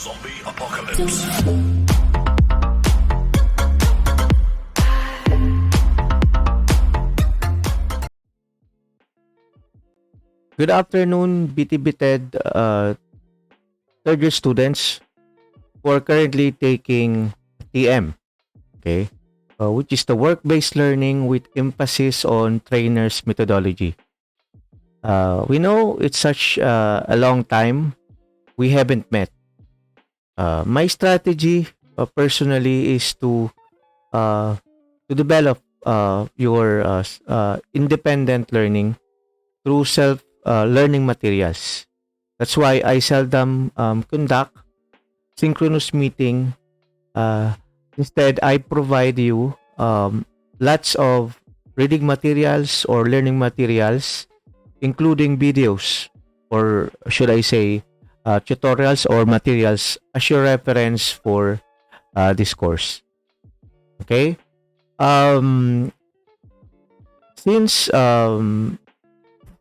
Zombie apocalypse. Good afternoon, BTBTED third year students who are currently taking TM, okay, which is the work-based learning with emphasis on trainer's methodology. We know it's such a long time we haven't met. My strategy personally is uh, to develop your independent learning through self learning materials. That's why I seldom conduct synchronous meeting. Uh, Instead, I provide you lots of reading materials or learning materials, including videos, or should I say, tutorials or materials as your reference for this course. Okay. Um, since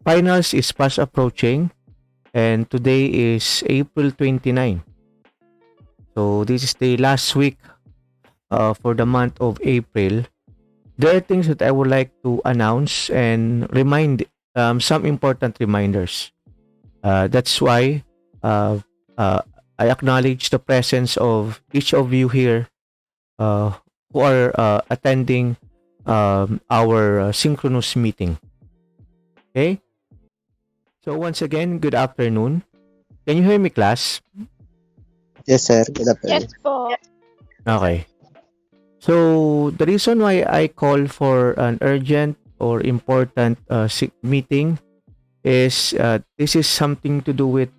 finals is fast approaching, and today is April 29. So this is the last week for the month of April. There are things that I would like to announce and remind some important reminders. That's why uh, uh, I acknowledge the presence of each of you here uh, who are attending our synchronous meeting. Okay? So once again, good afternoon. Can you hear me, class? Yes, sir. Good afternoon. Yes po. Okay. So the reason why I call for an urgent or important meeting is this is something to do with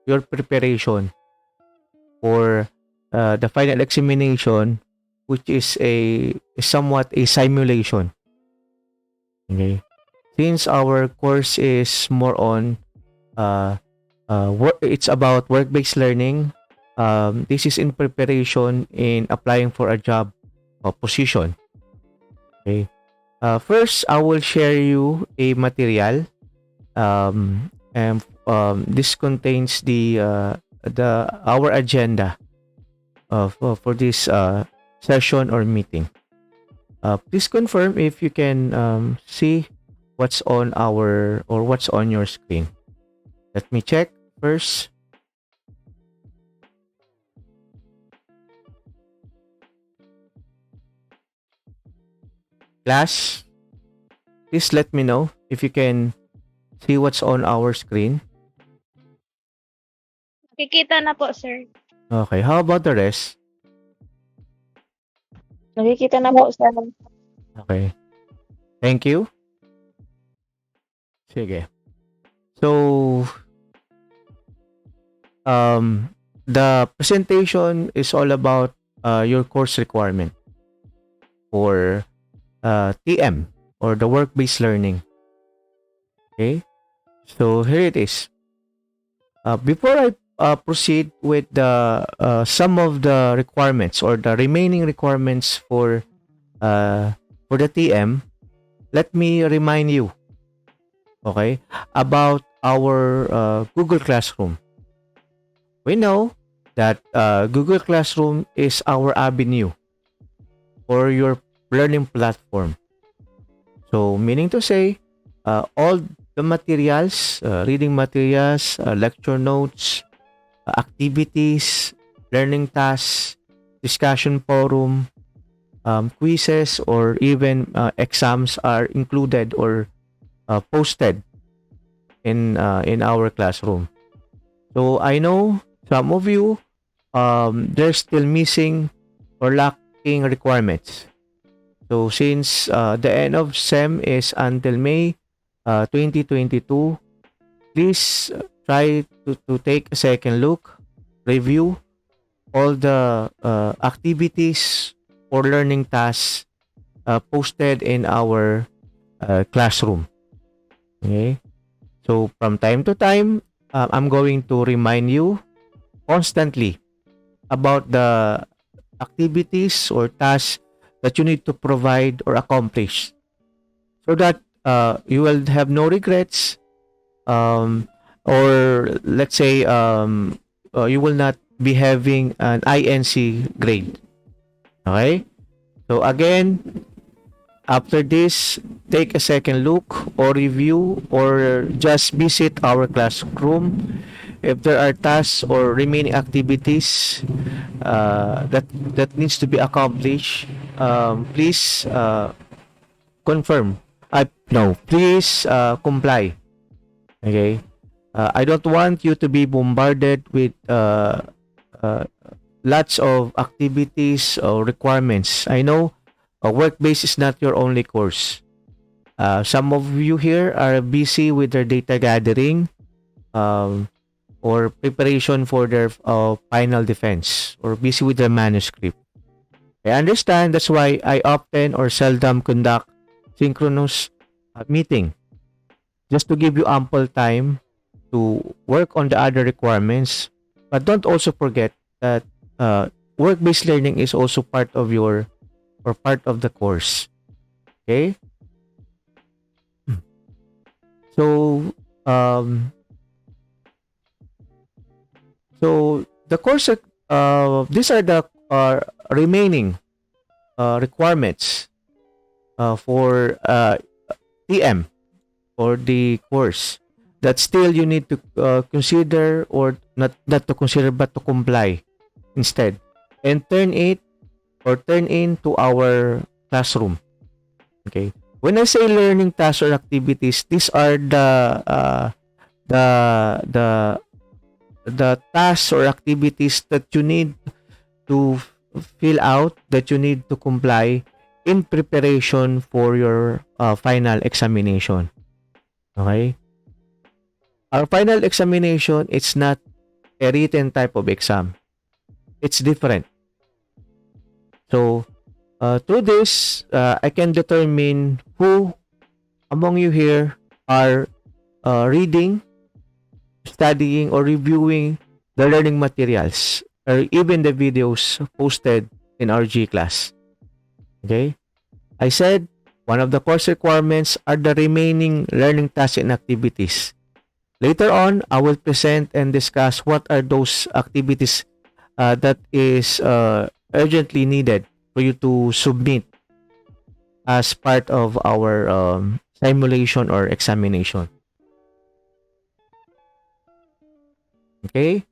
your preparation for the final examination, which is somewhat a simulation. Okay. Since our course is more on it's about work-based learning. This is in preparation in applying for a job or position. Okay. First, I will share you a material. And this contains the our agenda for this session or meeting. Please confirm if you can see what's on what's on your screen. Let me check first. Class, please let me know if you can see what's on our screen. Nakikita na po, sir. Okay, how about the rest? Nakikita na po, sir. Okay, thank you. Sige. So, the presentation is all about your course requirement for TM or the work-based learning. Okay, so here it is. Before I proceed with the some of the requirements or the remaining requirements for the TM, let me remind you, okay, about our Google Classroom. We know that Google Classroom is our avenue for your learning platform. So, meaning to say, all the materials, reading materials, lecture notes, activities, learning tasks, discussion forum, quizzes, or even exams are included or posted in our classroom. So I know some of you they're still missing or lacking requirements. So since the end of SEM is until May 2022, please try to take a second look, review all the activities or learning tasks posted in our classroom. Okay? So from time to time, I'm going to remind you constantly about the activities or tasks that you need to provide or accomplish so that you will have no regrets, or let's say you will not be having an INC grade. Okay? So again, after this, take a second look or review or just visit our classroom. If there are tasks or remaining activities that needs to be accomplished, please confirm. No, please comply. Okay. I don't want you to be bombarded with uh, lots of activities or requirements. I know work-based is not your only course. Some of you here are busy with their data gathering um, or preparation for their final defense or busy with their manuscript. I understand that's why I often or seldom conduct synchronous meeting just to give you ample time to work on the other requirements. But don't also forget that work-based learning is also part of your or part of the course. Okay? So um the course these are the remaining requirements for TM or the course that still you need to consider or not to consider but to comply instead and turn it or turn into our classroom. Okay, when I say learning tasks or activities, these are the the the tasks or activities that you need to fill out, that you need to comply in preparation for your final examination. Okay, our final examination, it's not a written type of exam, it's different. So through this, I can determine who among you here are reading, studying, or reviewing the learning materials or even the videos posted in our G class. Okay? I said one of the course requirements are the remaining learning tasks and activities. Later on, I will present and discuss what are those activities that is urgently needed for you to submit as part of our simulation or examination. Okay?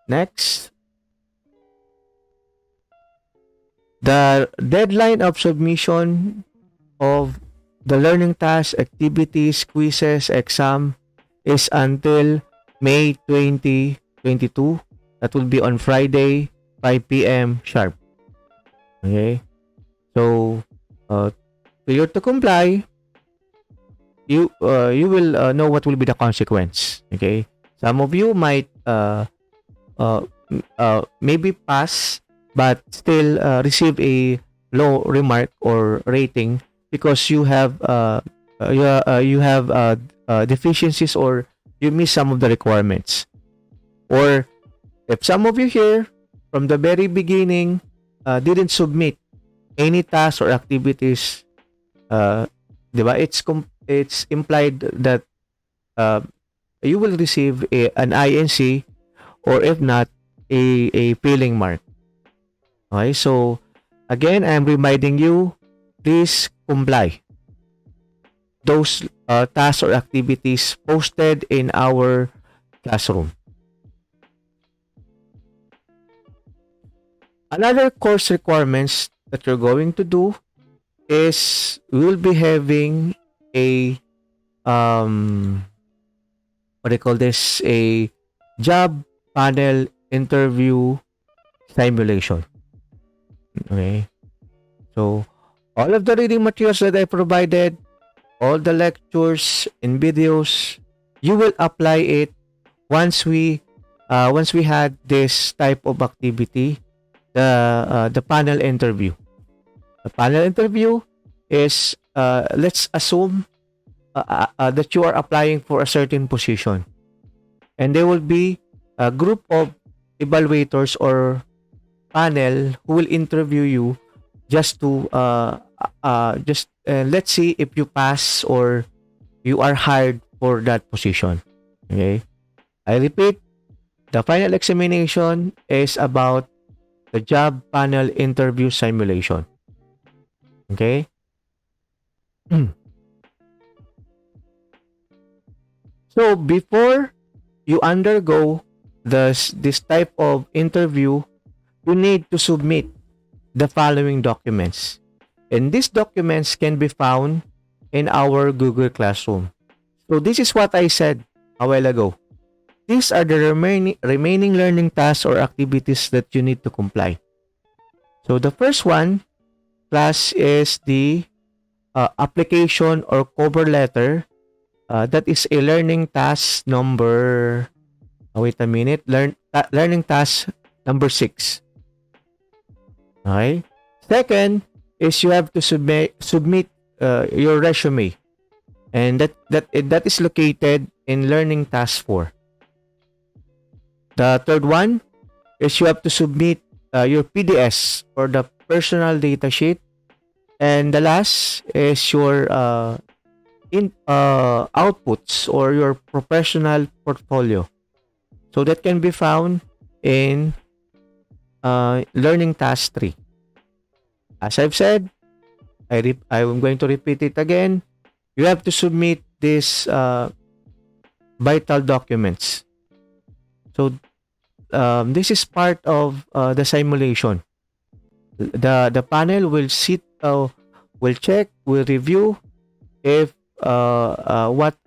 Next, the deadline of submission of the learning tasks, activities, quizzes, exam is until May 2022. That will be on Friday, 5 p.m. sharp. Okay? So, failure to comply, you will know what will be the consequence. Okay? Some of you might maybe pass but still receive a low remark or rating because you have deficiencies or you miss some of the requirements. Or if some of you here from the very beginning didn't submit any tasks or activities, diba? It's implied that uh, you will receive an INC or if not a failing mark. Okay, so again, I'm reminding you, please comply those tasks or activities posted in our classroom. Another course requirements that you're going to do is we will be having a what do you call this, a job panel interview simulation. Okay, so all of the reading materials that I provided, all the lectures and videos, you will apply it once we had this type of activity, the panel interview. The panel interview is let's assume that you are applying for a certain position, and there will be a group of evaluators or panel who will interview you just to let's see if you pass or you are hired for that position. Okay, I repeat, The final examination is about the job panel interview simulation. Okay? So before you undergo this type of interview, you need to submit the following documents. And these documents can be found in our Google Classroom. So this is what I said a while ago. These are the remaining learning tasks or activities that you need to comply. So the first one, class, is the application or cover letter. That is a learning task number. Wait a minute. Learning task number 6. Okay. Second is you have to submit your resume, and that is located in learning task 4. The third one is you have to submit your PDS or the personal data sheet, and the last is your outputs or your professional portfolio. So that can be found in learning task 3. As I've said, I'm going to repeat it again. You have to submit these vital documents. So this is part of the simulation. The panel will will check, will review if what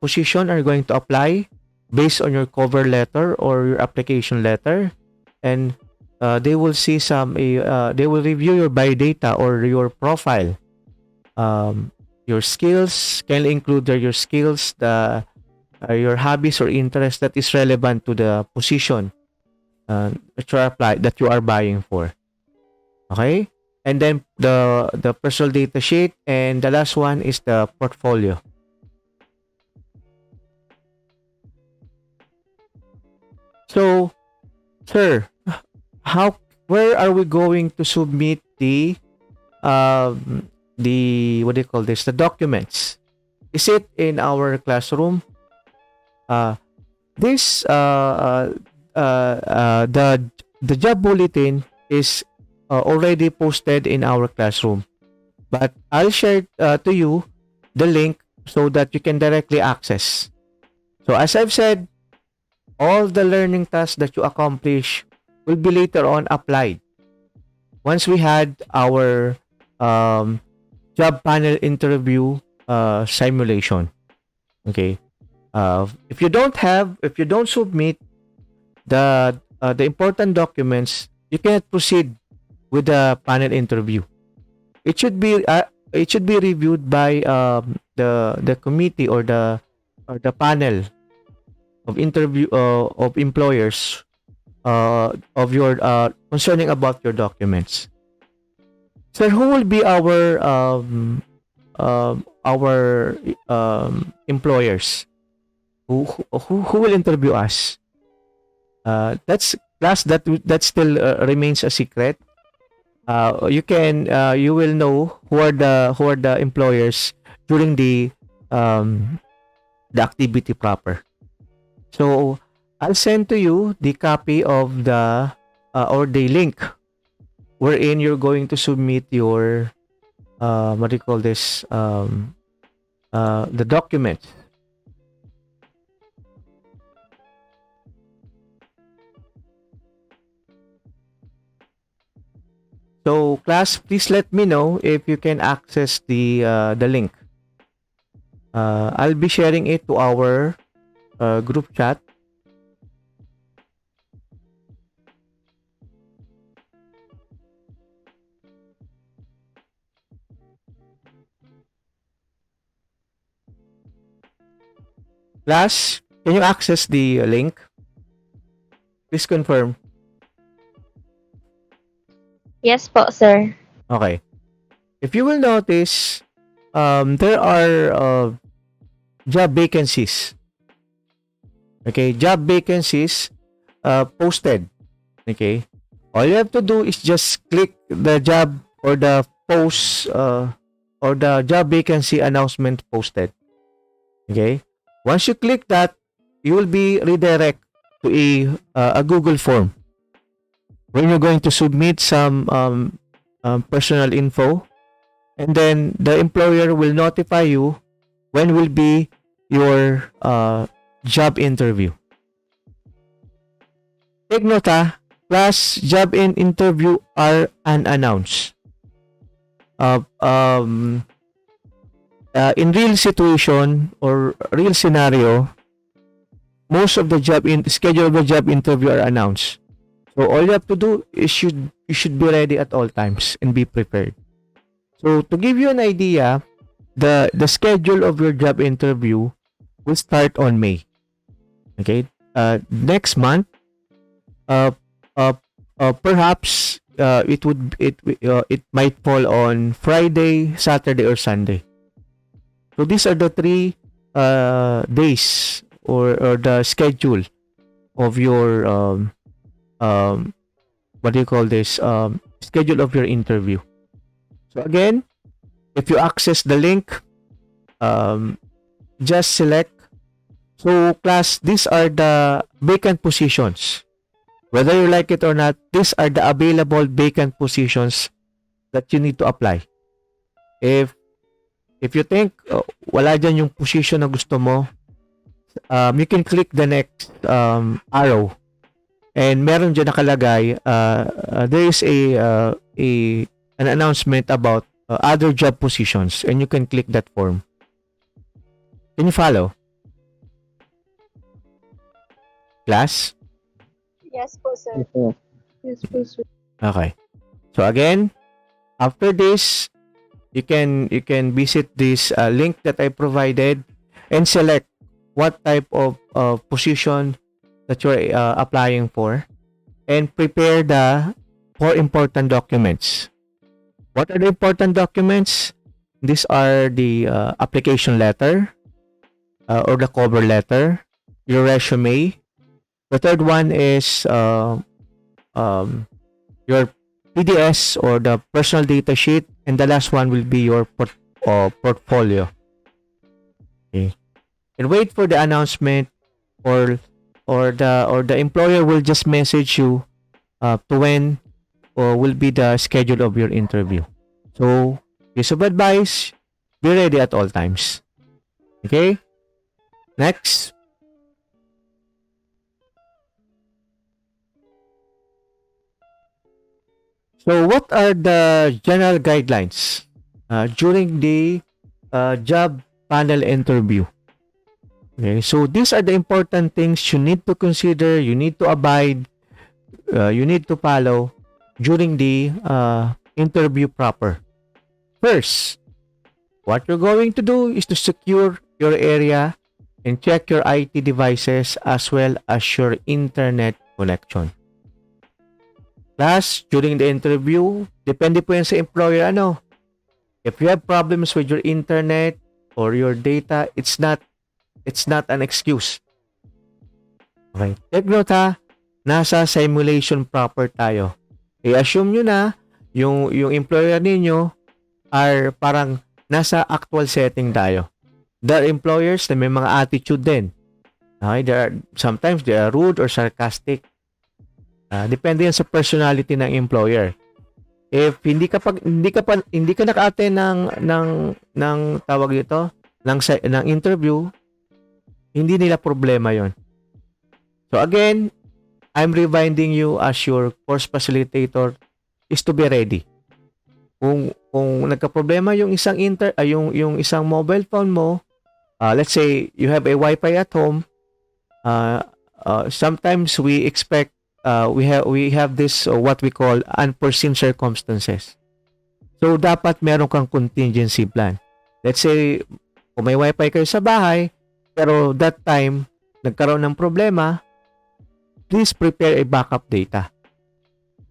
position are going to apply based on your cover letter or your application letter, and they will see they will review your biodata or your profile. Your skills can include your skills, your hobbies or interests that is relevant to the position that you are buying for. Okay, and then the personal data sheet, and the last one is the portfolio. So, sir, where are we going to submit the what do you call this, the documents? Is it in our classroom? This the job bulletin is already posted in our classroom, but I'll share to you the link so that you can directly access. So as I've said, all the learning tasks that you accomplish will be later on applied once we had our job panel interview simulation. Okay. If you don't submit the important documents, you cannot proceed with the panel interview. It should be reviewed by the committee or the panel of interview of employers of your concerning about your documents. So who will be our employers? Who will interview us? That's class that still remains a secret. You will know who are the employers during the activity proper. So I'll send to you the copy of the or the link wherein you're going to submit your what do you call this, the document. So class, please let me know if you can access the link. I'll be sharing it to our group chat. Class, can you access the link? Please confirm. Yes po, sir. Okay. If you will notice, there are job vacancies. Okay, job vacancies posted. Okay. All you have to do is just click the job or the post or the job vacancy announcement posted. Okay. Once you click that, you will be redirect to a Google form when you're going to submit some personal info, and then the employer will notify you when will be your job interview. Take note class, job and interview are unannounced. In real situation or real scenario, most of the schedule of the job interview are announced. So all you have to do is you should be ready at all times and be prepared. So to give you an idea, the schedule of your job interview will start on May. Okay, next month, perhaps it might fall on Friday, Saturday, or Sunday. So these are the 3 days or the schedule of your what do you call this schedule of your interview. So again, if you access the link, just select. So class, these are the vacant positions. Whether you like it or not, these are the available vacant positions that you need to apply. If you think wala dyan yung position na gusto mo, you can click the next arrow, and meron dyan nakalagay there is an announcement about other job positions, and you can click that form. Can you follow? Class? Yes po, sir. Yes, sir. Yes po, sir. Okay. So again, after this, you can visit this link that I provided and select what type of position that you're applying for, and prepare the 4 important documents. What are the important documents? These are the application letter or the cover letter, your resume. The third one is your PDS or the personal data sheet, and the last one will be your portfolio. Okay. And wait for the announcement, or the employer will just message you to when will be the schedule of your interview. So, piece of advice, be ready at all times. Okay? Next. So, what are the general guidelines during the job panel interview? Okay, so these are the important things you need to consider, you need to abide, you need to follow during the interview proper. First, what you're going to do is to secure your area and check your IT devices as well as your internet connection. Plus, during the interview, depende po yan sa employer. If you have problems with your internet or your data, it's not an excuse. Okay. Take note nasa simulation proper tayo. I-assume nyo na yung employer ninyo are parang nasa actual setting tayo. There are employers na may mga attitude din. Okay? Sometimes they are rude or sarcastic. Depende yan sa personality ng employer. If hindi ka naka-attend ng tawag dito, ng interview, hindi nila problema yon. So again, I'm reminding you as your course facilitator is to be ready. Kung nagka-problema yung isang yung isang mobile phone mo, let's say you have a Wi-Fi at home, sometimes we expect we have this what we call unforeseen circumstances. So dapat meron kang contingency plan. Let's say kung may Wi-Fi kayo sa bahay, pero that time nagkaroon ng problema, please prepare a backup data.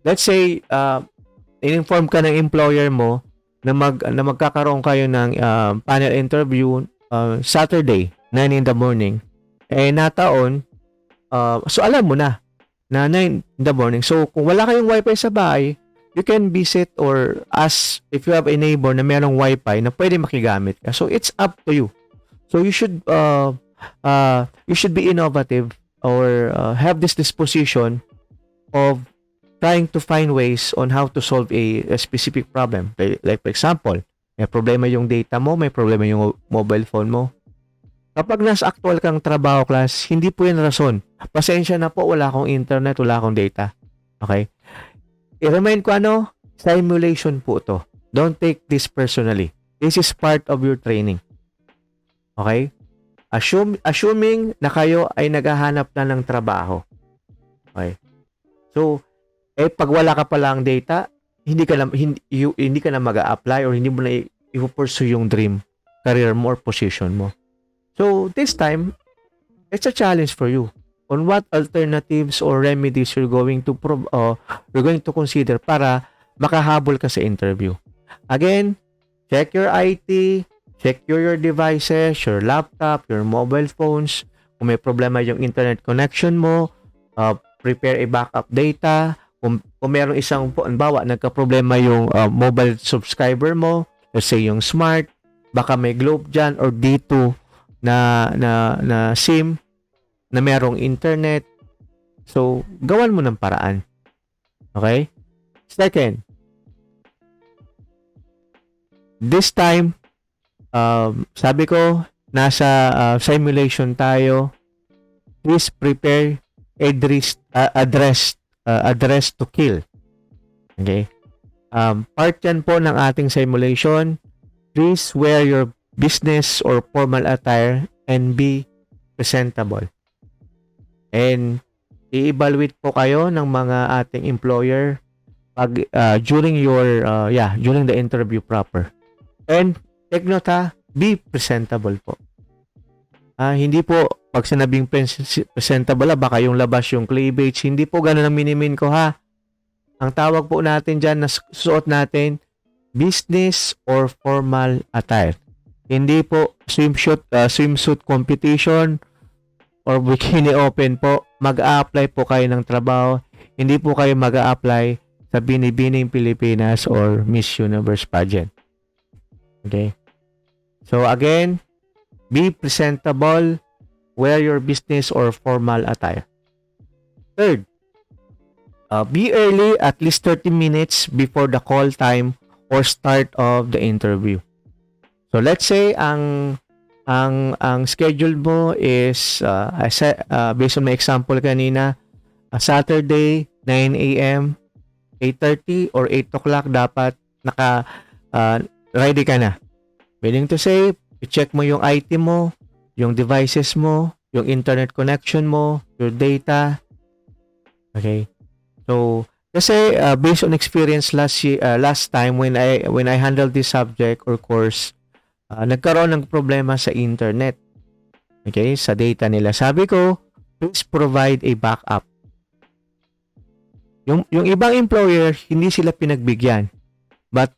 Let's say in-inform ka ng employer mo na magkakaroon kayo ng panel interview Saturday 9 in the morning. Nataon, so alam mo na 9 in the morning. So kung wala kayong wifi sa bahay, you can visit or ask if you have a neighbor na merong wifi na pwede makigamit ka. So it's up to you. So you should be innovative or have this disposition of trying to find ways on how to solve a specific problem. Like for example, may problema yung data mo, may problema yung mobile phone mo. Kapag nasa actual kang trabaho class, hindi po yan rason. Pasensya na po, wala akong internet, wala akong data. Okay? I-remind ko simulation po to. Don't take this personally. This is part of your training. Okay? Assuming na kayo ay naghahanap na ng trabaho. Okay? So, pag wala ka palang data, hindi ka na mag-a-apply or hindi mo na i-pursue yung dream career mo or position mo. So, this time, it's a challenge for you on what alternatives or remedies you're going to consider para makahabol ka sa interview. Again, check your IT, check your devices, your laptop, your mobile phones. Kung may problema yung internet connection mo, prepare a backup data. Kung meron isang, halimbawa, nagka-problema yung mobile subscriber mo, let's say yung Smart, baka may Globe dyan or D2 na SIM na merong internet. So, gawan mo ng paraan. Okay? Second, this time, sabi ko, nasa simulation tayo. Please prepare address to kill. Okay? Part yan po ng ating simulation. Please wear your business or formal attire and be presentable. And i-evaluate po kayo ng mga ating employer during the interview proper. And take note be presentable po. Hindi po pag sinabing presentable baka yung labas yung cleavage, hindi po ganun ang minimin ko Ang tawag po natin dyan na suot natin business or formal attire. Hindi po swimsuit competition or bikini open po. Mag-a-apply po kayo ng trabaho. Hindi po kayo mag-a-apply sa Binibining Pilipinas or Miss Universe pageant. Okay? So again, be presentable, wear your business or formal attire. Third, be early at least 30 minutes before the call time or start of the interview. So let's say ang schedule mo is based on my example kanina, Saturday 9 a.m., 8:30 or 8 o'clock dapat ready ka na. Meaning to say, i-check mo yung IT mo, yung devices mo, yung internet connection mo, your data. Okay? So, kasi based on experience last time when I handled this subject or course, nagkaroon ng problema sa internet. Okay? Sa data nila. Sabi ko, please provide a backup. Yung ibang employer, hindi sila pinagbigyan. But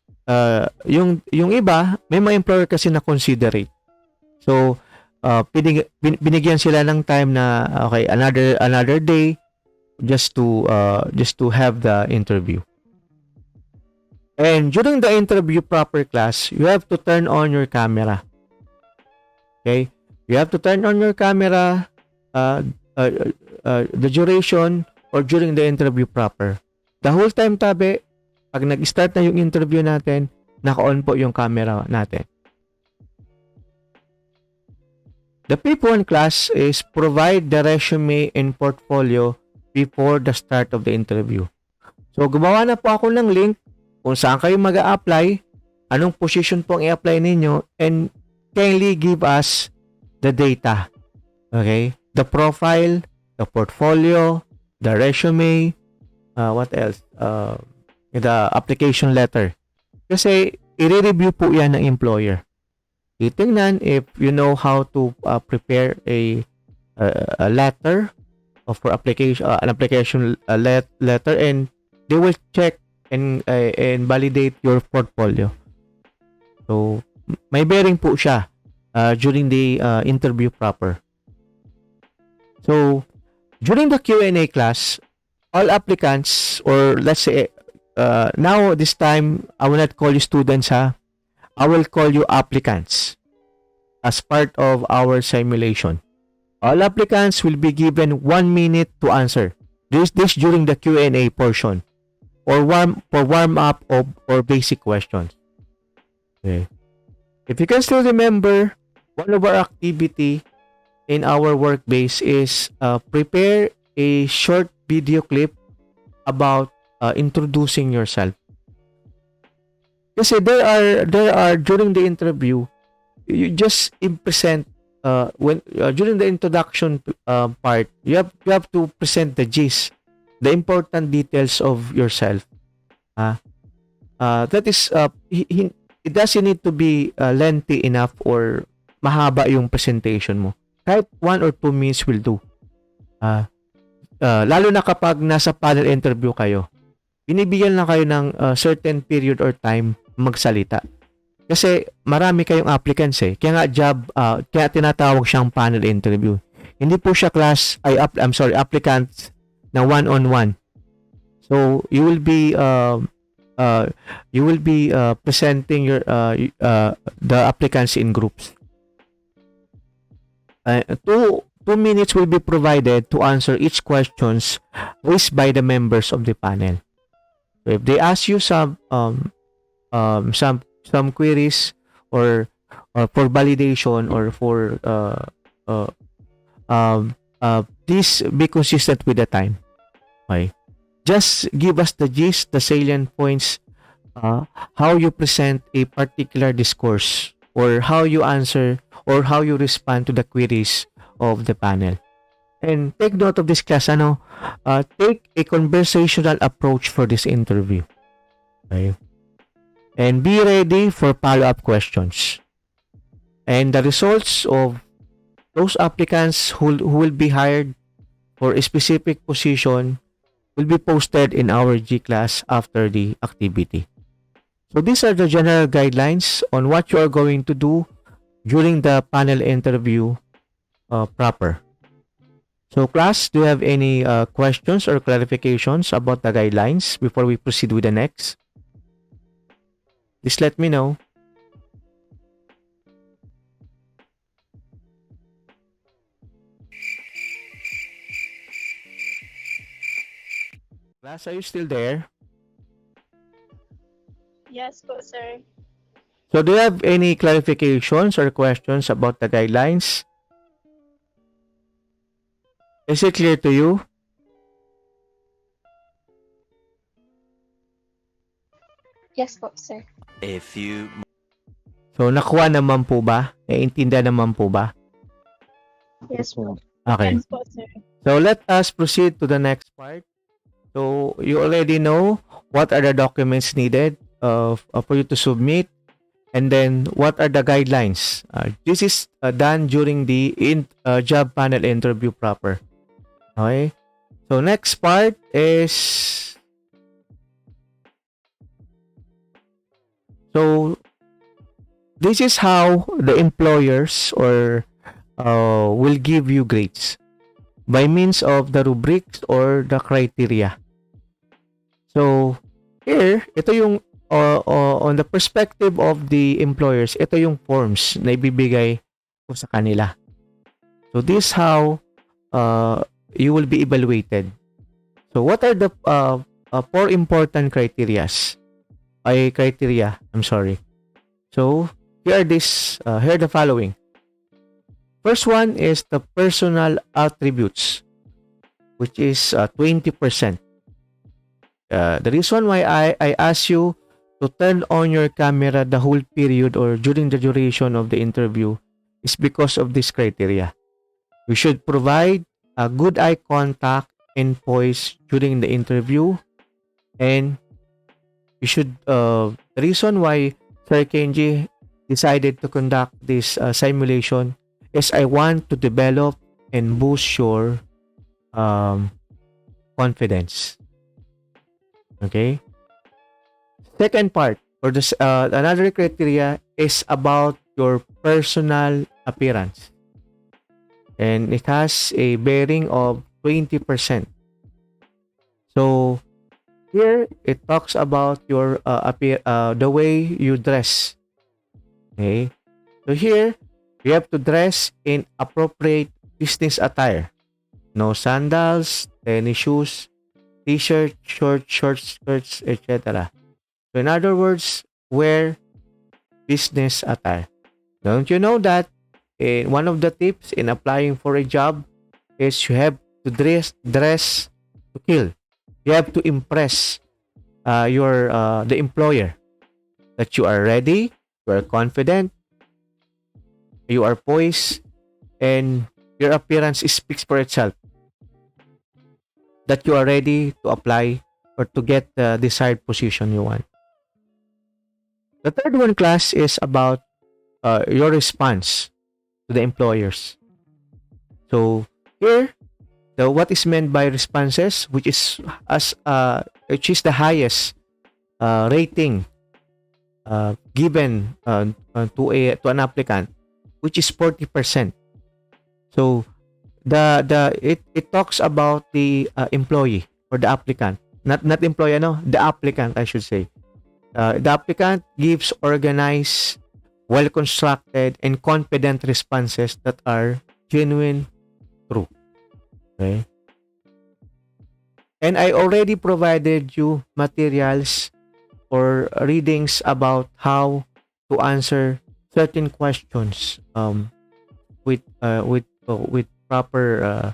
yung iba, may mga employer kasi na considerate. So, binigyan sila ng time na okay, another day just to have the interview. And during the interview proper class, you have to turn on your camera. Okay? You have to turn on your camera the duration or during the interview proper. The whole time tabi, pag nag-start na yung interview natin, naka-on po yung camera natin. The P1 class is provide the resume and portfolio before the start of the interview. So, gumawa na po ako ng link kung saan kayo mag-a-apply, anong position po ang i-apply ninyo, and kindly give us the data. Okay? The profile, the portfolio, the resume, what else? The application letter. Kasi, i-review po yan ng employer. Titingnan if you know how to prepare a letter for application, an application letter, and they will check and validate your portfolio. So, may bearing po siya during the interview proper. So, during the Q&A class, all applicants, or let's say, now this time, I will not call you students I will call you applicants as part of our simulation. All applicants will be given 1 minute to answer. This during the Q&A portion or warm up or basic questions. Okay. If you can still remember, one of our activity in our workbase is prepare a short video clip about introducing yourself. Kasi there are during the interview, you just present when during the introduction part, you have to present the gist, the important details of yourself. That is it doesn't need to be lengthy enough or mahaba yung presentation mo. Kahit 1 or 2 minutes will do. Lalo na kapag nasa panel interview kayo, binibigyan lang kayo ng certain period or time magsalita. Kasi marami kayong applicants eh. Kaya nga kaya tinatawag siyang panel interview. Hindi po siya applicants na one-on-one. So, you will be presenting the applicants in groups. 2 minutes will be provided to answer each questions raised by the members of the panel. So if they ask you some queries or for validation or for please be consistent with the time. Okay. Just give us the gist, the salient points, how you present a particular discourse or how you answer or how you respond to the queries of the panel. And take note of this class, take a conversational approach for this interview. Okay? And be ready for follow-up questions. And the results of those applicants who will be hired for a specific position will be posted in our G class after the activity. So these are the general guidelines on what you are going to do during the panel interview proper. So class, do you have any questions or clarifications about the guidelines before we proceed with the next? Please let me know. Class, are you still there? Yes po, sir. So do you have any clarifications or questions about the guidelines? Is it clear to you? Yes po, sir. A few So nakuha naman po ba? Naiintindihan naman po ba? Yes po. Okay. Yes po, sir. So let us proceed to the next part. So you already know what are the documents needed for you to submit, and then what are the guidelines. This is done during the job panel interview proper. Okay. So next part is this is how the employers or will give you grades by means of the rubrics or the criteria. So here, ito yung on the perspective of the employers, ito yung forms na ibibigay ko sa kanila. So this how you will be evaluated. So what are the 4 important criteria? So here are the following. First one is the personal attributes, which is 20%. The reason why I ask you to turn on your camera the whole period or during the duration of the interview is because of this criteria. We should provide a good eye contact and poise during the interview, and you should the reason why Sir Kenji decided to conduct this simulation is I want to develop and boost your confidence. Okay. Second part or this another criteria is about your personal appearance, and it has a bearing of 20%. So here it talks about your the way you dress. Okay. So here you have to dress in appropriate business attire. No sandals, tennis shoes, t-shirt, short skirts, etc. So in other words, wear business attire. Don't you know that one of the tips in applying for a job is you have to dress to kill. You have to impress your the employer that you are ready, you are confident, you are poised, and your appearance speaks for itself. That you are ready to apply or to get the desired position you want. The third one, class, is about your response to the employers. So here, the what is meant by responses, which is the highest rating given to an applicant, which is 40%. So it talks about the employee or the applicant, not employer, no, the applicant, I should say. The applicant gives organized, well constructed, and confident responses that are genuine, true. Okay. And I already provided you materials or readings about how to answer certain questions with proper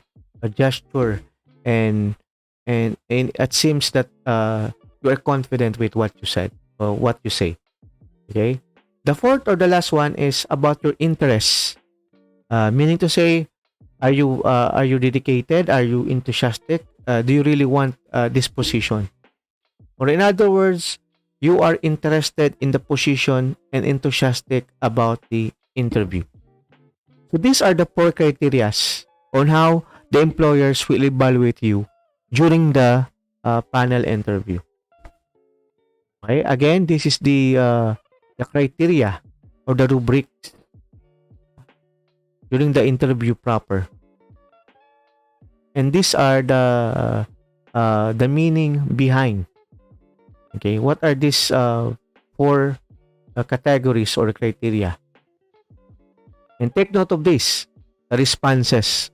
gesture, and it seems that you are confident with what you said or what you say. Okay. The fourth or the last one is about your interests, meaning to say, are you dedicated? Are you enthusiastic? Do you really want this position? Or in other words, you are interested in the position and enthusiastic about the interview. So these are the four criteria on how the employers will evaluate you during the panel interview. Okay? Again, this is the criteria or the rubrics during the interview proper. And these are the meaning behind. Okay, what are these four categories or criteria? And take note of this, the responses.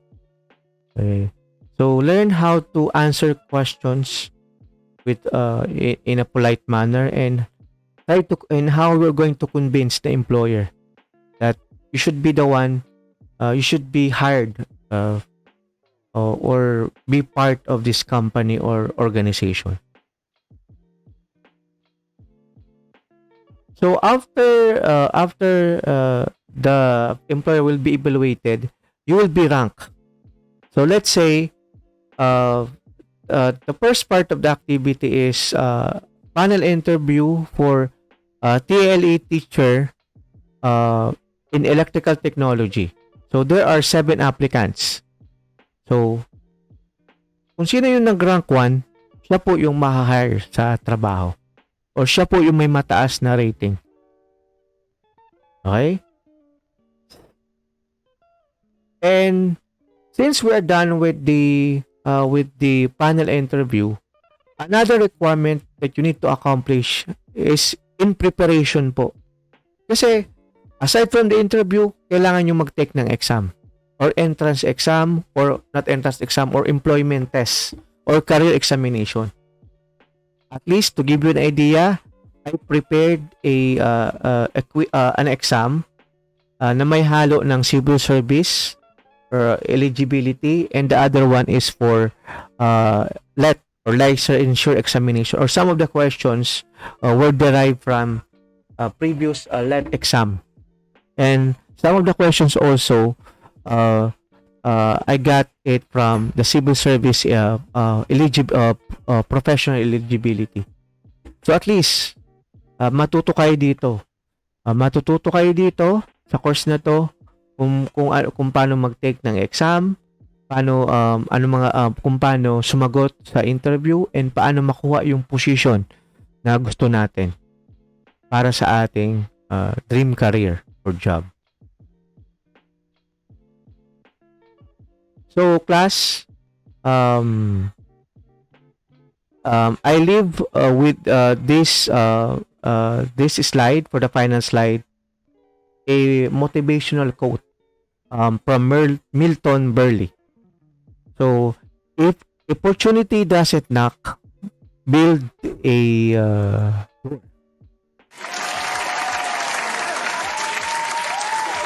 Okay. So learn how to answer questions with in a polite manner, and how we're going to convince the employer that you should be the one, you should be hired or be part of this company or organization. So after the employer will be evaluated, you will be ranked. So let's say the first part of the activity is panel interview for TLE teacher in electrical technology. So there are 7 applicants. So kung sino yung nag-rank 1, siya po yung ma-hire sa trabaho. O siya po yung may mataas na rating. Okay? And since we are done with the panel interview, another requirement that you need to accomplish is in preparation po. Kasi aside from the interview, kailangan nyo mag-take ng exam or entrance exam or not entrance exam or employment test or career examination. At least to give you an idea, I prepared an exam na may halo ng civil service or eligibility, and the other one is for LET or licensure examination, or some of the questions were derived from previous LET exam, and some of the questions also I got it from the civil service professional eligibility. So at least matuto kayo dito. Matututo kayo dito sa course na to kung paano mag-take ng exam, paano kung paano sumagot sa interview, and paano makuha yung position na gusto natin para sa ating dream career or job. So class, I leave with this slide, for the final slide, a motivational quote from Milton Berle. So, if opportunity doesn't knock, build a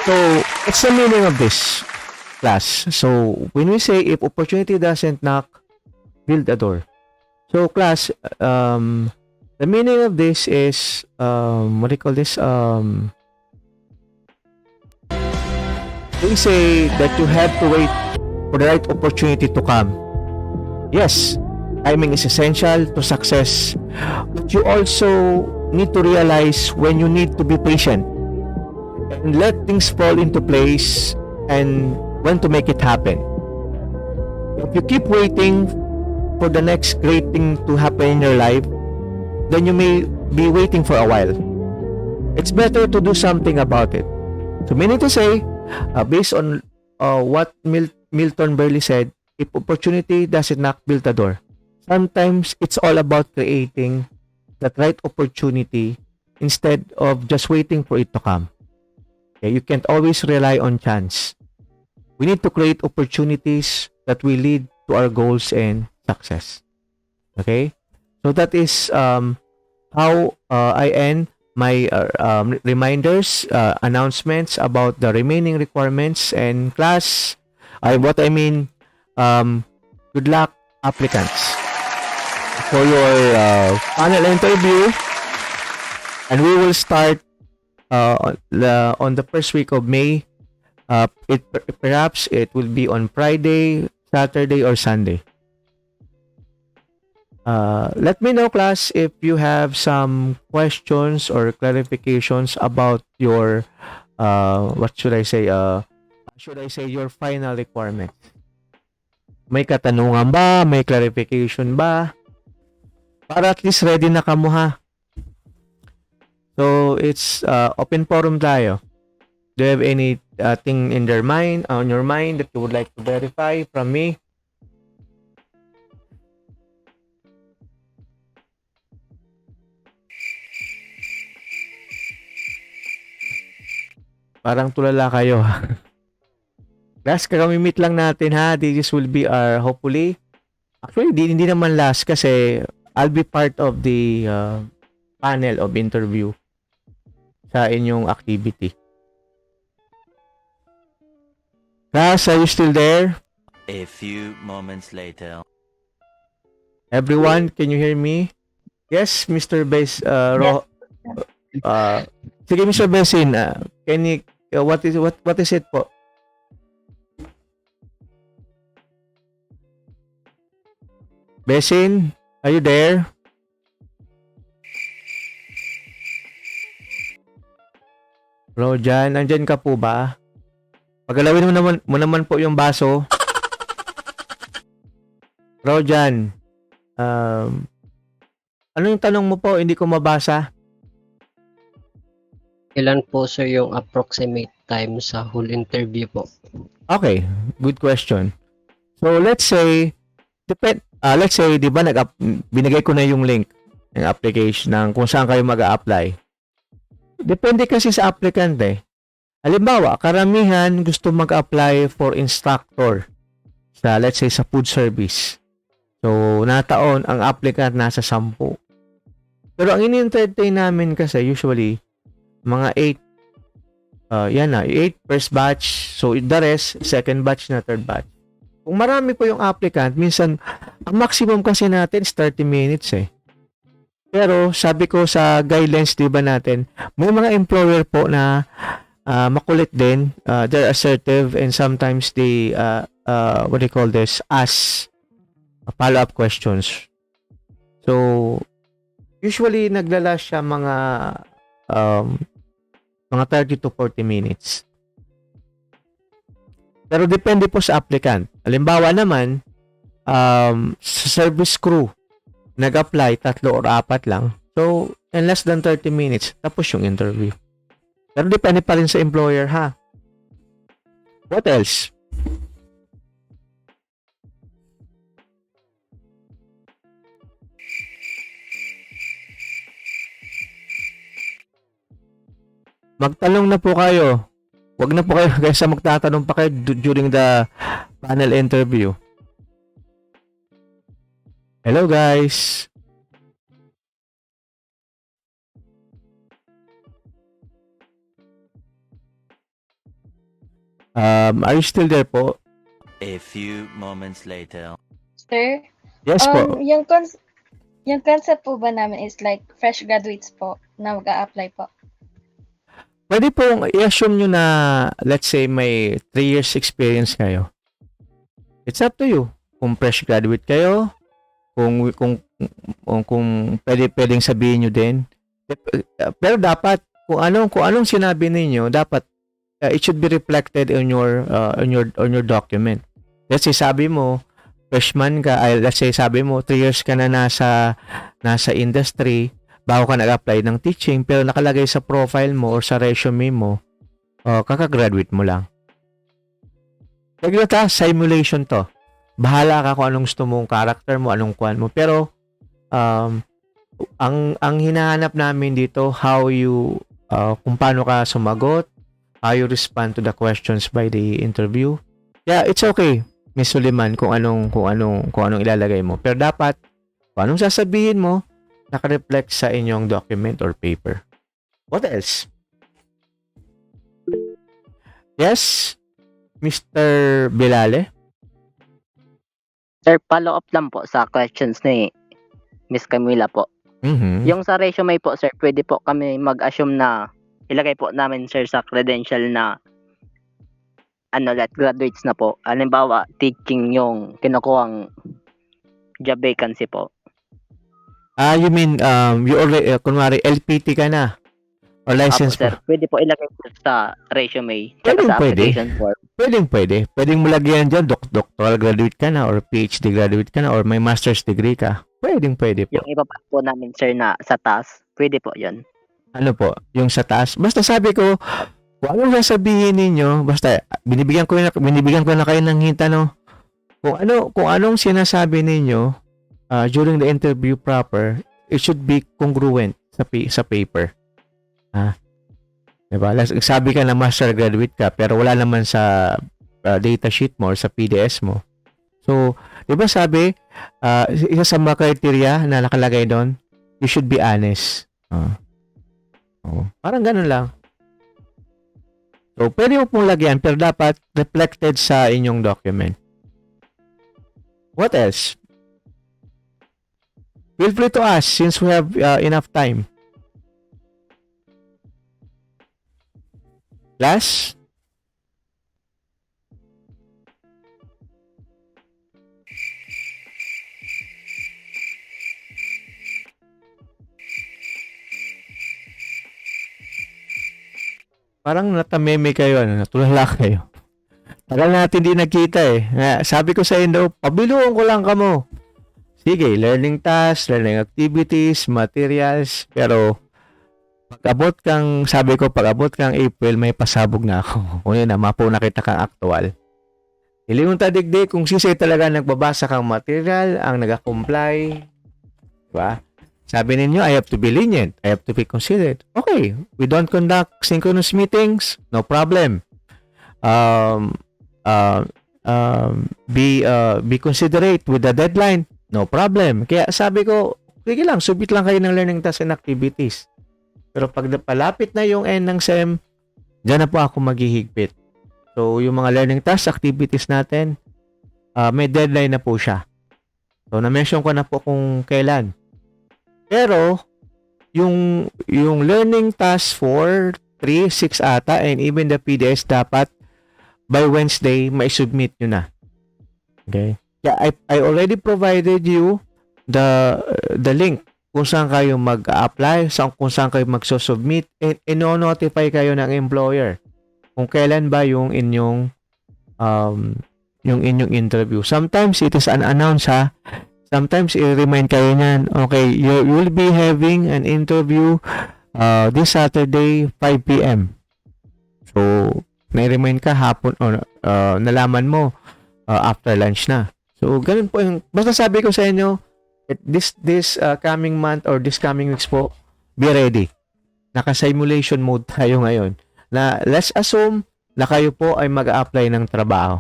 So, what's the meaning of this, class? So, when we say if opportunity doesn't knock, build a door. So, class, the meaning of this is, what do you call this? They say that you have to wait for the right opportunity to come. Yes, timing is essential to success, but you also need to realize when you need to be patient and let things fall into place and when to make it happen. If you keep waiting for the next great thing to happen in your life, then you may be waiting for a while. It's better to do something about it. So meaning to say, based on what Milton Berle said, if opportunity doesn't knock, build a door. Sometimes it's all about creating that right opportunity instead of just waiting for it to come. Okay, you can't always rely on chance. We need to create opportunities that will lead to our goals and success. Okay? So that is how I end my reminders, announcements about the remaining requirements and class. What I mean, good luck, applicants, for your panel interview, and we will start on the first week of May. Perhaps it will be on Friday, Saturday, or Sunday. Let me know, class, if you have some questions or clarifications about your what should I say? Your final requirement. May katanungan ba? May clarification ba? Para at least ready na kamo, ha? So it's open forum tayo. Do you have any thing in your mind that you would like to verify from me? Parang tulala kayo. Last, kakamimit lang natin, ha. This will be our, hopefully, actually, hindi naman last kasi I'll be part of the panel of interview sa inyong activity. Class, are you still there? A few moments later. Everyone, can you hear me? Yes, Mr. Bes, sige, Mr. Besin, can you, what is it po? Besin, are you there? Rojan, andyan ka po ba? Pagalawin mo naman po yung baso. Rojan, ano yung tanong mo po? Hindi ko mabasa. Ilan po sir yung approximate time sa whole interview po? Okay, good question. So let's say, di ba binigay ko na yung link ng application ng kung saan kayo mag-a-apply. Depende kasi sa applicant eh. Halimbawa, karamihan gusto mag-apply for instructor sa, let's say, sa food service. So, nataon, ang applicant nasa 10. Pero ang ini-entertain namin kasi usually, mga 8. Yan na, 8 first batch. So, the rest, second batch na, third batch. Kung marami po yung applicant, minsan, ang maximum kasi natin is 30 minutes eh. Pero, sabi ko sa guidelines, diba natin, may mga employer po na makulit din. They're assertive and sometimes they, what do you call this, ask follow-up questions. So, usually, naglala siya mga 30 to 40 minutes. Pero depende po sa applicant. Halimbawa naman, sa service crew, nag-apply 3 or 4 lang. So, in less than 30 minutes, tapos yung interview. Pero depende pa rin sa employer, ha? What else? Magtanong na po kayo. Wag na po kayo kaysa magtatanong pa kayo during the panel interview. Hello guys. Are you still there po? A few moments later. Sir, Yes po. yung concept po ba namin is like fresh graduates po na mag-a-apply po? Pwede pong i-assume nyo na, let's say, may 3 years experience kayo. It's up to you. Kung fresh graduate kayo, kung pwedeng sabihin nyo din. Pero dapat, kung anong sinabi ninyo, dapat it should be reflected on your document. Let's say, sabi mo, freshman ka, let's say, sabi mo, 3 years ka na nasa industry, bago ka nag-apply ng teaching, pero nakalagay sa profile mo or sa resume mo, kakagraduate mo lang. Regular simulation to. Bahala ka kung anong gusto mong character mo, anong kuan mo. Pero, ang hinahanap namin dito, kung paano ka sumagot, how you respond to the questions by the interview. Yeah, it's okay, Miss Suliman, kung anong ilalagay mo. Pero dapat, kung anong sasabihin mo, naka-reflect sa inyong document or paper. What else? Yes, Mr. Bilale? Sir, follow up lang po sa questions ni Miss Camila po. Mm-hmm. Yung sa resume po, sir, pwede po kami mag-assume na ilagay po namin, sir, sa credential na graduates na po. Halimbawa, teaching yung kinukuhang job vacancy po. You mean, you already, kunwari, LPT ka na? O license Apo, sir, pa? pwede po ilagay po sa resume. Pwede, Sa pwede. application form. Pwede. Pwedeng mo lagyan dyan, doctoral graduate ka na, or PhD graduate ka na, or may master's degree ka. Pwede po. Yung iba pa po namin, sir, na sa task, pwede po yun. Ano po? Yung sa taas? Basta sabi ko, kung anong sasabihin ninyo, basta binibigyan ko na kayo ng hint, no? Kung anong sinasabi ninyo during the interview proper, it should be congruent sa paper. Diba? Sabi ka na master graduate ka, pero wala naman sa data sheet mo or sa PDS mo. So, diba sabi, isa sa mga criteria na nakalagay doon, you should be honest. Parang ganun lang. So, pwede mo pong lagyan, pero dapat reflected sa inyong document. What else? Feel free to ask since we have enough time. Last? Parang natameme kayo, natulala kayo. Tagal natin di nagkita eh. Sabi ko sa inyo, pabiluan ko lang kamo. Sige, learning tasks, learning activities, materials, pero pag abot kang April, may pasabog na ako. Kung yun na, mapo na kita kang actual. Ilingon ta digdi, kung sisay talaga nagbabasa kang material, ang nag-comply, diba? Sabi ninyo, I have to be lenient. I have to be considerate. Okay, we don't conduct synchronous meetings. No problem. Be considerate with the deadline. No problem. Kaya sabi ko, sige lang, submit lang kayo ng learning tasks and activities. Pero pag palapit na yung end ng SEM, dyan na po ako maghihigpit. So, yung mga learning tasks, activities natin, may deadline na po siya. So, na-mention ko na po kung kailan. Pero, yung learning task for 3, 6 ata, and even the PDS dapat by Wednesday, mai-submit nyo na. Okay? Yeah, I already provided you the link kung saan kayo mag-apply, kung saan kayo magso-submit, and ino-notify kayo ng employer kung kailan ba yung inyong interview. Sometimes it is unannounced ha. Sometimes i-remind kayo niyan, okay, you will be having an interview this Saturday 5 p.m. So, na-remind ka hapon o nalaman mo after lunch na. So, ganun po yung, basta sabi ko sa inyo, this coming month or this coming weeks po, be ready. Naka-simulation mode tayo ngayon. Na let's assume na kayo po ay mag-a-apply ng trabaho.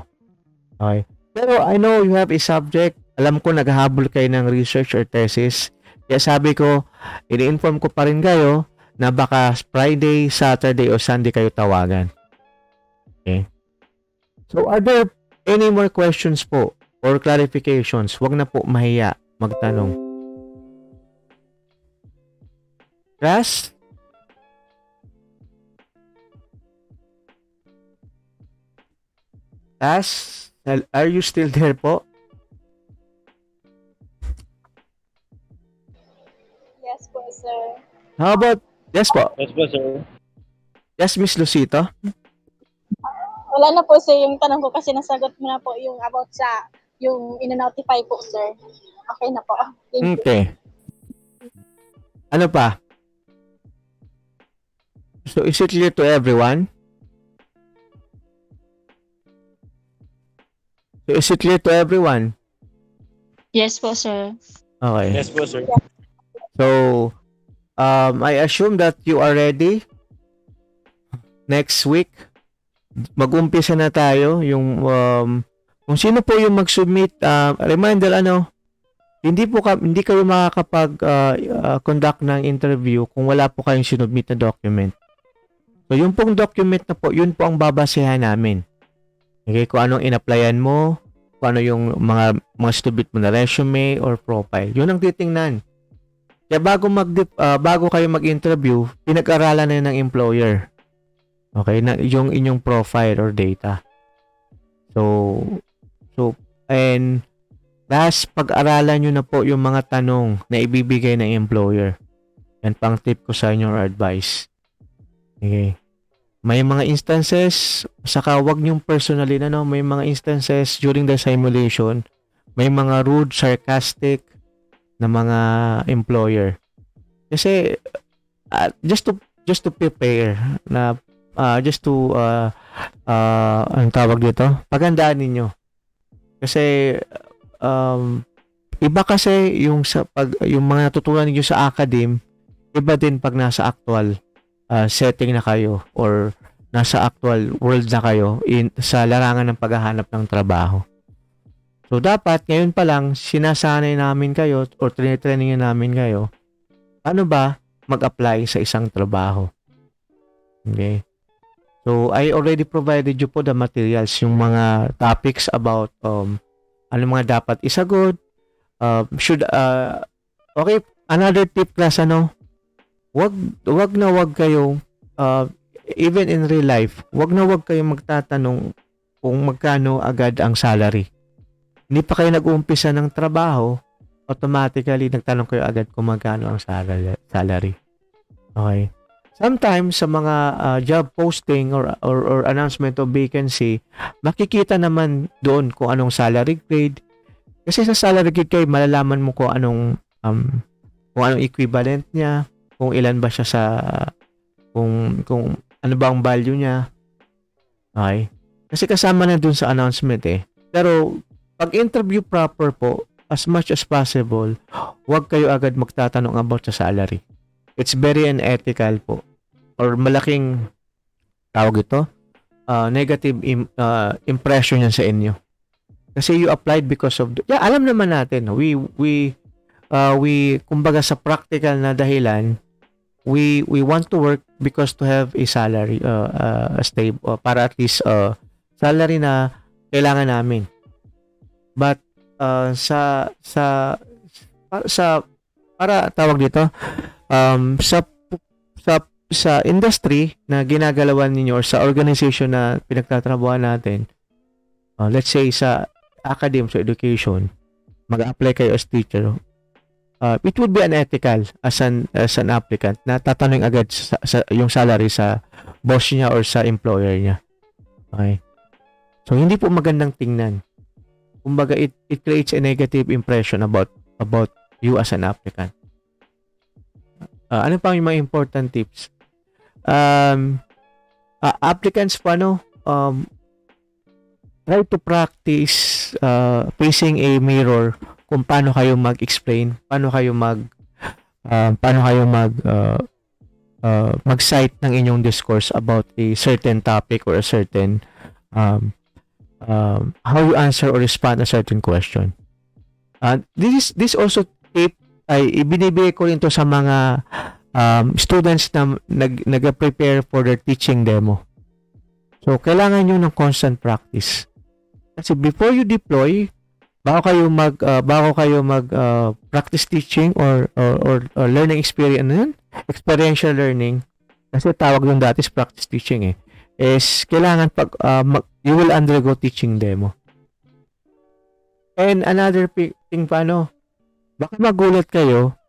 Okay? Pero I know you have a subject. Alam ko naghahabol kayo ng research or thesis. Kaya sabi ko, ini-inform ko pa rin kayo na baka Friday, Saturday, o Sunday kayo tawagan. Okay? So, are there any more questions po or clarifications? Huwag na po mahiya magtanong. Class? Class? Are you still there po? Yes po, sir. How about, yes po. Yes po, sir. Yes, Miss Lucito. Wala na po, sir, yung tanong ko kasi nasagot mo na po yung about sa yung ina-notify po, sir. Okay na po. Thank you. Okay. Ano pa? So, is it clear to everyone? So, is it clear to everyone? Yes po, sir. Okay. Yes po, sir. So, I assume that you are ready. Next week, mag-umpisa na tayo. Yung, kung sino po yung mag-submit, reminder, hindi kayo makakapag-conduct ng interview kung wala po kayong sinubmit na document. So, yung pong document na po, yun po ang babasehan namin. Okay, kung anong in-applyan mo, kung ano yung mga submit mo na resume or profile. Yun ang titingnan. Kaya bago kayo mag-interview, pinag-aralan na ng employer. Okay, na yung inyong profile or data. So and last, pag-aralan nyo na po yung mga tanong na ibibigay ng employer. Yan pang tip ko sa inyo or advice. Okay. May mga instances, saka wag nyong personally may mga instances during the simulation, may mga rude, sarcastic na mga employer. Kasi just to prepare na just to ang tawag dito, pagandaan ninyo. Kasi iba kasi yung mga natutunan niyo sa academe, iba din pag nasa actual setting na kayo or nasa actual world na kayo sa larangan ng paghahanap ng trabaho. So, dapat ngayon pa lang sinasanay namin kayo or training namin kayo ano ba mag-apply sa isang trabaho. Okay? So, I already provided you po the materials, yung mga topics about ano mga dapat isagot. Okay, another tip class, wag kayo even in real life, wag kayong magtatanong kung magkano agad ang salary. Hindi pa kayo nag-uumpisa ng trabaho, automatically nagtanong kayo agad kung magkano ang salary. Okay. Sometimes sa mga job posting or announcement of vacancy, makikita naman doon kung anong salary grade. Kasi sa salary grade kayo malalaman mo kung anong equivalent niya, kung ilan ba siya sa kung ano ba ang value niya. Okay? Kasi kasama na dun sa announcement eh. Pero pag interview proper po, as much as possible, huwag kayo agad magtatanong about sa salary. It's very unethical po. Or malaking tawag ito, negative impression yan sa inyo. Kasi you applied because of alam naman natin, we kumbaga sa practical na dahilan, we want to work because to have a salary stable para at least salary na kailangan namin. But para tawag dito sa industry na ginagalawan ninyo or sa organization na pinagtatrabahuan natin, let's say sa academe, sa education, mag-apply kayo as teacher, it would be unethical as an applicant na tatanungin agad sa yung salary sa boss niya or sa employer niya. Okay? So, hindi po magandang tingnan. Kumbaga, it creates a negative impression about you as an applicant. Ano pa yung mga important tips? Applicants try to practice facing a mirror kung paano kayo mag-explain, paano kayo mag-cite ng inyong discourse about a certain topic or a certain how you answer or respond a certain question. This also tape ay ibinibigay ko rin to sa mga students na nag-prepare for their teaching demo. So, kailangan nyo ng constant practice. Kasi before you deploy, bago kayo mag practice teaching or learning experience, ano yun? Experiential learning. Kasi tawag doon dati is practice teaching is kailangan you will undergo teaching demo. And another thing baka magulat kayo,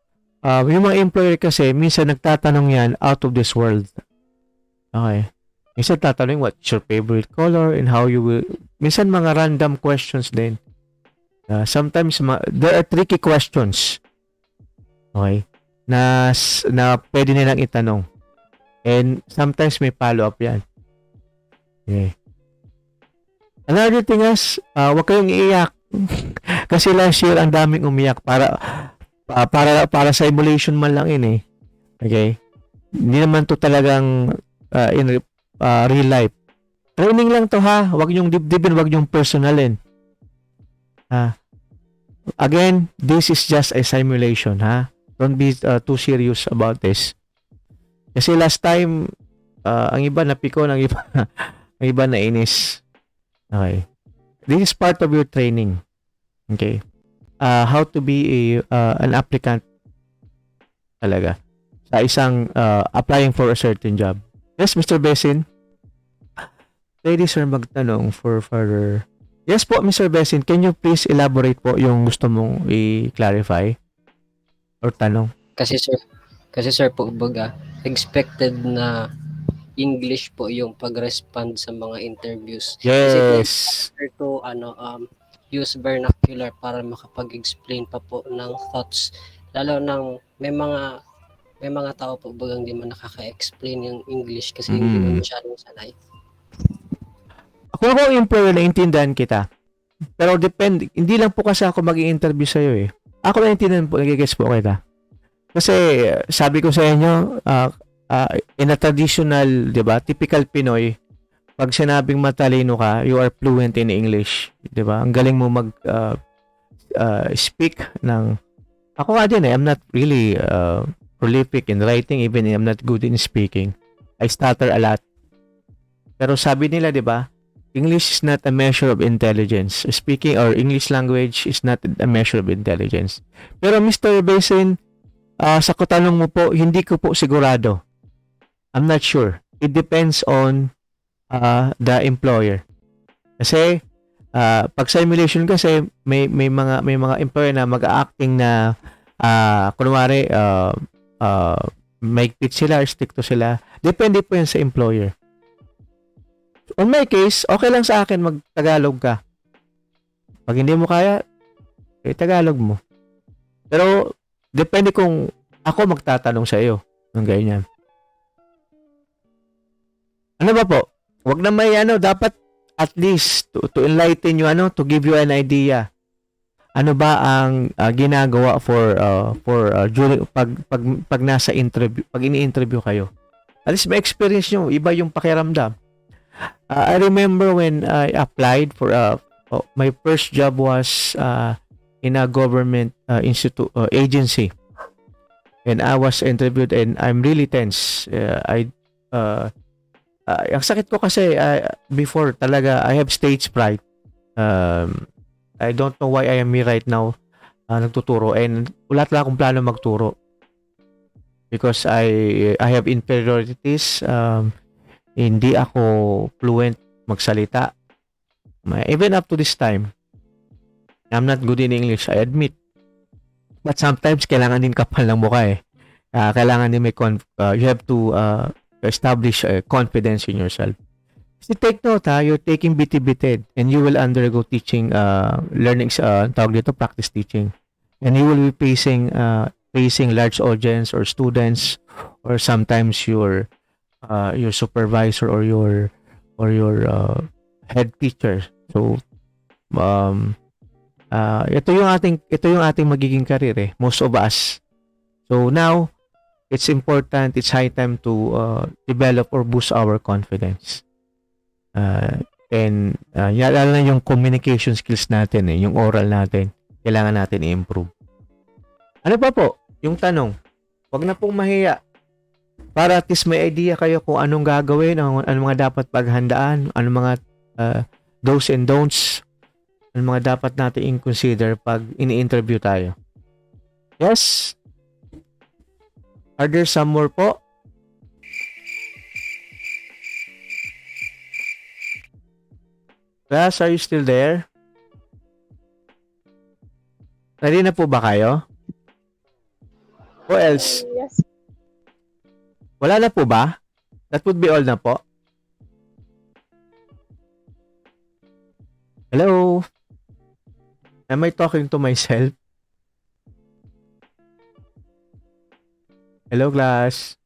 yung mga employer kasi minsan nagtatanong yan out of this world. Okay. Minsan tatanong what's your favorite color and how you will, minsan mga random questions din. Sometimes there are tricky questions. Okay? Na pwede nilang itanong. And sometimes may follow-up yan. Okay. Another thing is, huwag kayong iiyak. Kasi last year, ang daming umiyak para sa simulation man lang yun Okay? Hindi naman to talagang in real life. Training lang to ha. Huwag yung dibdibin, huwag yung personalin. Again, this is just a simulation ha. Don't be too serious about this. Kasi last time, ang iba napikon, ang iba nainis. Okay. This is part of your training. Okay. How to be an applicant talaga sa isang applying for a certain job. Yes, Mr. Besin. Ladies sir magtanong for further. Yes po, Mr. Besin, can you please elaborate po yung gusto mong i-clarify or tanong? Kasi sir po, baga, expected na English po yung pag-respond sa mga interviews. Yes. Kasi to use vernacular para makapag-explain pa po ng thoughts. Lalo nang may mga tao po bagang hindi man nakaka-explain yung English kasi hindi man masyadong sanay. Kung ako employer, naiintindihan kita. Pero depende, hindi lang po kasi ako mag-i-interview sa'yo Ako naiintindihan po, nagigets po kita. Kasi sabi ko sa inyo, in a traditional, di ba, typical Pinoy, pag sinabing matalino ka, you are fluent in English. Di ba? Ang galing mo speak ng... Ako nga din I'm not really prolific in writing, even I'm not good in speaking. I stutter a lot. Pero sabi nila, di ba, English is not a measure of intelligence. Speaking or English language is not a measure of intelligence. Pero Mr. Basin, sa katanong mo po, hindi ko po sigurado. I'm not sure. It depends on the employer. Kasi pag simulation kasi may mga employer na mag-acting na kunwari maigpit sila or stricto sila. Depende po yan sa employer. On my case, okay lang sa akin mag-Tagalog ka. Pag hindi mo kaya, Tagalog mo. Pero depende kung ako magtatanong sa iyo ng ganyan. Ano ba po? Wag na may dapat at least to enlighten you to give you an idea. Ano ba ang ginagawa for during pag nasa interview, pag ini-interview kayo. At least may experience nyo, iba yung pakiramdam. I remember when I applied for my first job was in a government agency. And I was interviewed and I'm really tense. Ang sakit ko kasi before talaga I have stage fright. I don't know why I am here right now nagtuturo and wala talaga akong plano magturo because I have inferiorities. Hindi ako fluent magsalita. Even up to this time, I'm not good in English, I admit. But sometimes kailangan din kapal ng mukha kailangan din may you have to establish confidence in yourself. So take note you're taking biti-bited and you will undergo teaching learning tawag dito practice teaching. And you will be facing large audience or students or sometimes your supervisor or your head teacher. So ito yung ating magiging career most of us. So now it's important, it's high time to develop or boost our confidence. Yan lang yung communication skills natin yung oral natin, kailangan natin i-improve. Ano pa po? Yung tanong, wag na pong mahiya. Para at least may idea kayo kung anong gagawin, anong mga dapat paghandaan, anong mga do's and don'ts, anong mga dapat natin i-consider pag ini-interview tayo. Yes? Are there some more po? Class, are you still there? Ready na po ba kayo? Who else? Yes. Wala na po ba? That would be all na po. Hello? Am I talking to myself? Hello, class?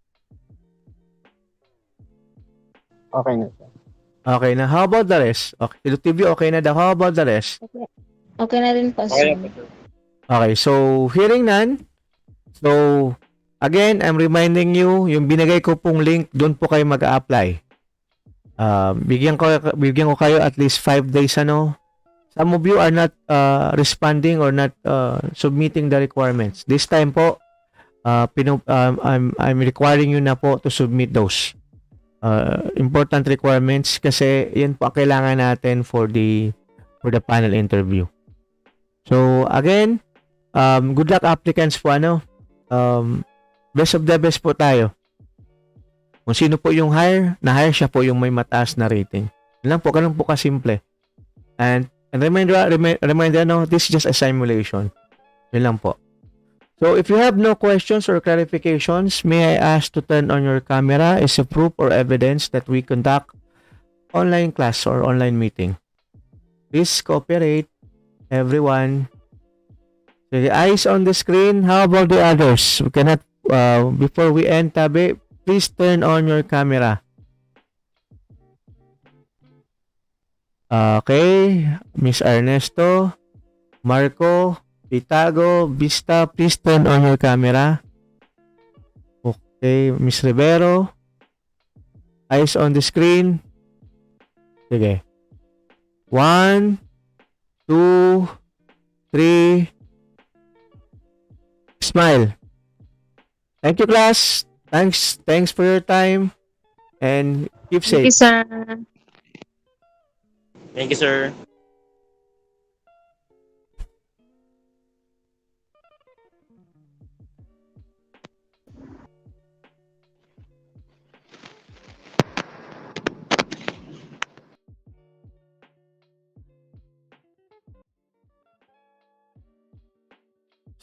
Okay na, sir. Okay na. How about the rest? Okay. TV, okay na daw. How about the rest? Okay na rin po, sir. Okay, so hearing none. So, again, I'm reminding you, yung binigay ko pong link, doon po kayo mag-a-apply. Bigyan ko kayo at least 5 days, ano. Some of you are not responding or not submitting the requirements. This time po, I'm requiring you na po to submit those important requirements kasi yan po ang kailangan natin for the panel interview. So, again, good luck applicants po, ano. Best of the best po tayo. Kung sino po yung na-hire siya po yung may mataas na rating. Yun lang po, ganun po kasimple. And reminder, no, this is just a simulation. Yun lang po. So, if you have no questions or clarifications, may I ask to turn on your camera as a proof or evidence that we conduct online class or online meeting. Please cooperate, everyone. Okay, eyes on the screen. How about the others? We cannot, before we end, Tabi, please turn on your camera. Okay, Miss Ernesto, Marco, Pitago, Vista, please turn on your camera. Okay, Miss Rivero, eyes on the screen. Sige. 1, 2, 3. Smile. Thank you, class. Thanks for your time and keep safe. Thank you, sir. Thank you, sir.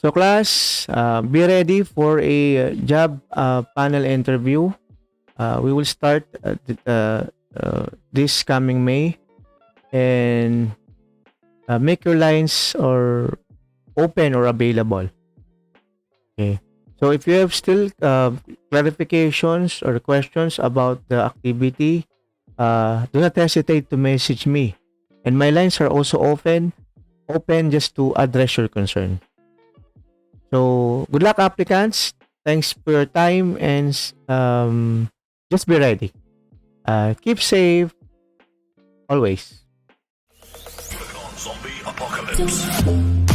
So class, be ready for a job panel interview. We will start this coming May, and make your lines or open or available. Okay. So if you have still clarifications or questions about the activity, do not hesitate to message me. And my lines are also open just to address your concern. So, good luck, applicants. Thanks for your time and just be ready. Keep safe always. Zombie apocalypse.